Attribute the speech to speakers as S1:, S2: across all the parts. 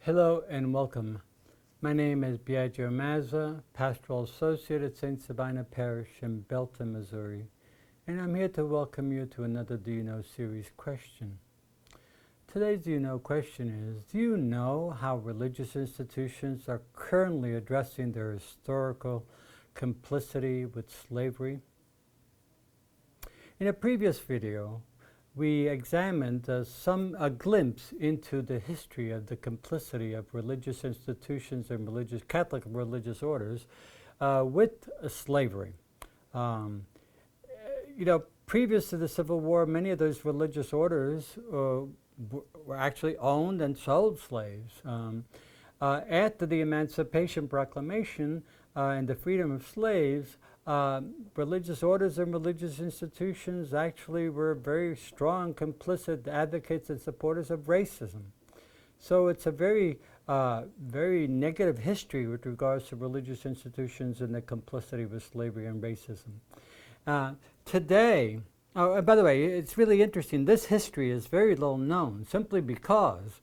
S1: Hello and welcome. My name is Biagio Mazza, Pastoral Associate at St. Sabina Parish in Belton, Missouri, and I'm here to welcome you to another Do You Know series question. Today's Do You Know question is, do you know how religious institutions are currently addressing their historical complicity with slavery? In a previous video, we examined a glimpse into the history of the complicity of religious institutions and Catholic religious orders with slavery. Previous to the Civil War, many of those religious orders were actually owned and sold slaves. After the Emancipation Proclamation and the freedom of slaves, religious orders and religious institutions actually were very strong, complicit advocates and supporters of racism. So it's a very negative history with regards to religious institutions and the complicity with slavery and racism. Today, and by the way, it's really interesting, this history is very little known simply because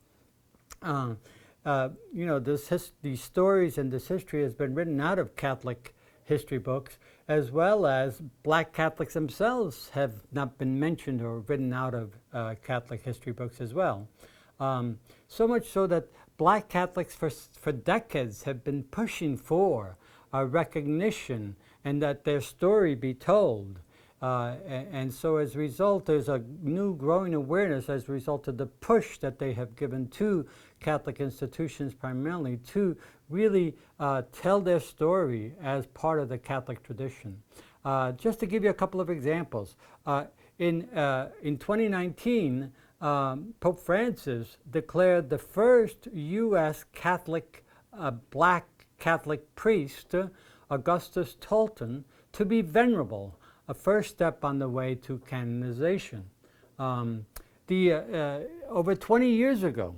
S1: these stories and this history has been written out of Catholic history books, as well as Black Catholics themselves have not been mentioned or written out of Catholic history books as well. So much so that Black Catholics for decades have been pushing for a recognition and that their story be told. And so as a result, there's a new growing awareness as a result of the push that they have given to Catholic institutions primarily to really tell their story as part of the Catholic tradition. Just to give you a couple of examples, in 2019, Pope Francis declared the first U.S. Catholic, Black Catholic priest, Augustus Tolton, to be venerable, a first step on the way to canonization. Over 20 years ago,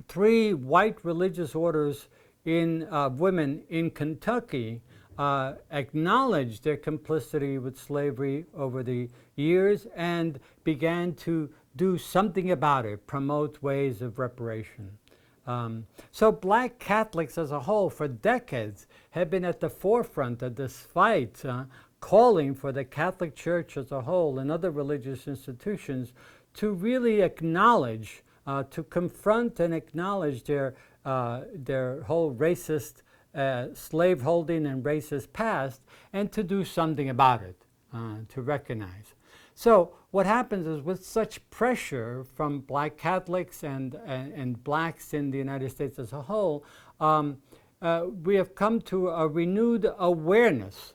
S1: 3 white religious orders in women in Kentucky acknowledged their complicity with slavery over the years and began to do something about it, promote ways of reparation. So Black Catholics as a whole for decades have been at the forefront of this fight, calling for the Catholic Church as a whole and other religious institutions to really acknowledge, to confront and acknowledge their whole racist slaveholding and racist past, and to do something about it, to recognize. So what happens is, with such pressure from Black Catholics and blacks in the United States as a whole, we have come to a renewed awareness,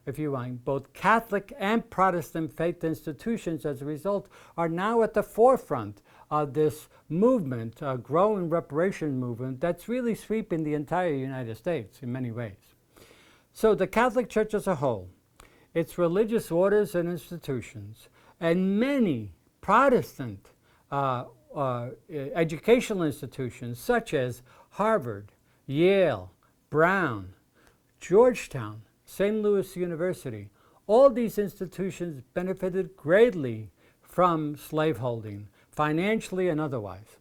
S1: if you want. Both Catholic and Protestant faith institutions, as a result, are now at the forefront of this movement, a growing reparation movement that's really sweeping the entire United States in many ways. So the Catholic Church as a whole, its religious orders and institutions, and many Protestant educational institutions such as Harvard, Yale, Brown, Georgetown, St. Louis University, all these institutions benefited greatly from slaveholding, financially and otherwise.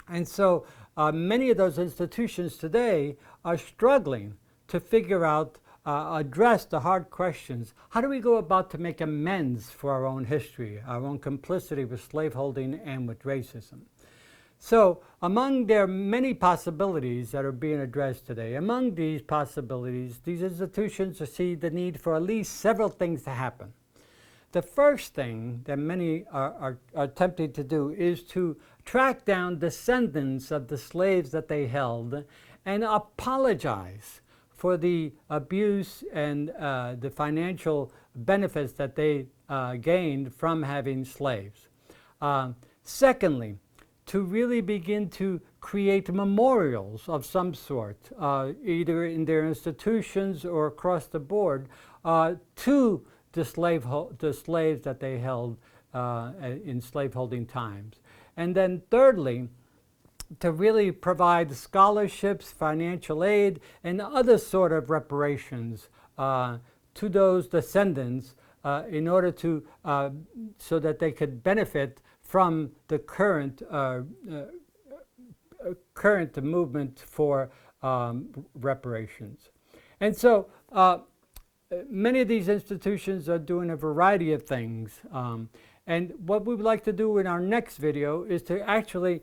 S1: And so many of those institutions today are struggling to figure out, address the hard questions. How do we go about to make amends for our own history, our own complicity with slaveholding and with racism? So among their many possibilities that are being addressed today, among these possibilities, these institutions see the need for at least several things to happen. The first thing that many are attempting to do is to track down descendants of the slaves that they held and apologize for the abuse and the financial benefits that they gained from having slaves. Secondly, to really begin to create memorials of some sort, either in their institutions or across the board, to the slaves that they held in slaveholding times. And then thirdly, to really provide scholarships, financial aid, and other sort of reparations to those descendants in order to, so that they could benefit from the current current movement for reparations. And so many of these institutions are doing a variety of things. And what we would like to do in our next video is to actually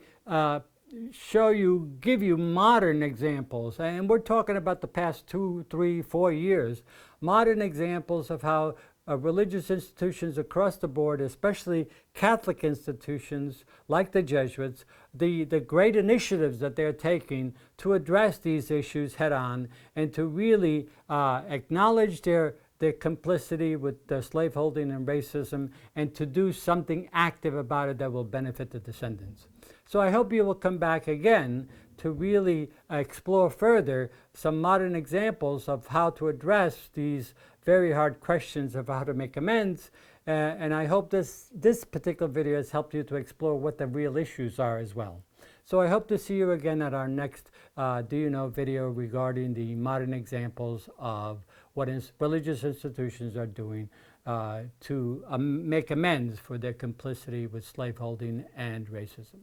S1: give you modern examples, and we're talking about the past 2, 3, 4 years, modern examples of how religious institutions across the board, especially Catholic institutions like the Jesuits, the great initiatives that they're taking to address these issues head on and to really acknowledge their complicity with the slaveholding and racism, and to do something active about it that will benefit the descendants. So I hope you will come back again to really explore further some modern examples of how to address these very hard questions of how to make amends. And I hope this particular video has helped you to explore what the real issues are as well. So I hope to see you again at our next Do You Know video regarding the modern examples of what religious institutions are doing to make amends for their complicity with slaveholding and racism.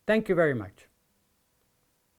S1: Thank you very much.